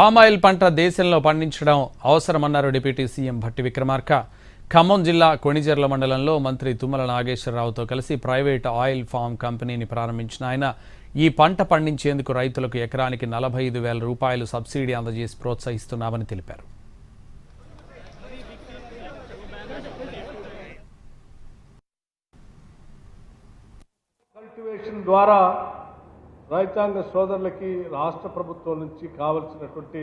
Palm oil పంట దేశంలో పండించడం అవసరమన్నారు డిప్యూటీ సీఎం భట్టి విక్రమార్క. ఖమ్మం జిల్లా కొణిజర్ల మండలంలో మంత్రి తుమ్మల నాగేశ్వరరావుతో కలిసి ప్రైవేట్ ఆయిల్ ఫామ్ కంపెనీని ప్రారంభించిన ఆయన ఈ పంట పండించేందుకు రైతులకు ఎకరానికి 45,000 రూపాయలు సబ్సిడీ అందజేసి ప్రోత్సహిస్తున్నామని తెలిపారు. కల్టివేషన్ ద్వారా రైతాంగ సోదరులకి రాష్ట్ర ప్రభుత్వం నుంచి కావలసినటువంటి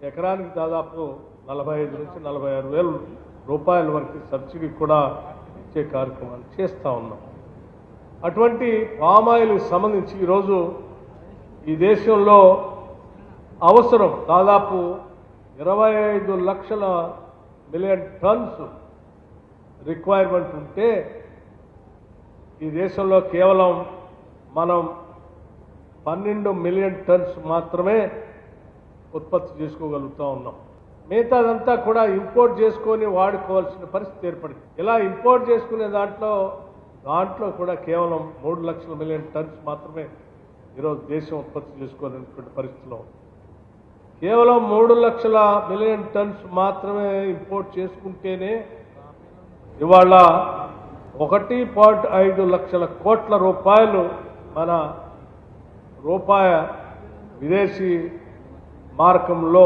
ఎకరానికి దాదాపు 45 నుంచి 46,000 రూపాయల వరకు సబ్సిడీ కూడా ఇచ్చే కార్యక్రమాలు చేస్తూ ఉన్నాం. అటువంటి పామాయిల్కి సంబంధించి ఈరోజు ఈ దేశంలో అవసరం దాదాపు 25 లక్షల మిలియన్ టన్స్ రిక్వైర్మెంట్ ఉంటే ఈ దేశంలో కేవలం మనం 12 మిలియన్ టన్స్ మాత్రమే ఉత్పత్తి చేసుకోగలుగుతూ ఉన్నాం. మిగతాదంతా కూడా ఇంపోర్ట్ చేసుకొని వాడుకోవాల్సిన పరిస్థితి ఏర్పడింది. ఇలా ఇంపోర్ట్ చేసుకునే దాంట్లో కూడా కేవలం 3 లక్షల మిలియన్ టన్స్ మాత్రమే ఈరోజు దేశం ఉత్పత్తి చేసుకోలేనటువంటి పరిస్థితిలో కేవలం 3 లక్షల మిలియన్ టన్స్ మాత్రమే ఇంపోర్ట్ చేసుకుంటేనే ఇవాళ 1.5 లక్షల కోట్ల రూపాయలు మన రూపాయ విదేశీ మార్కంలో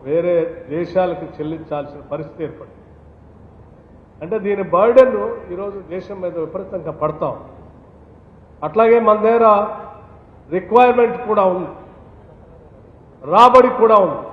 వేరే దేశాలకు చెల్లించాల్సిన పరిస్థితి ఏర్పడింది. అంటే దీని బర్డెన్ ఈరోజు దేశం మీద విపరీతంగా పడతాం. అట్లాగే మన దగ్గర రిక్వైర్మెంట్ కూడా ఉంది, రాబడి కూడా ఉంది.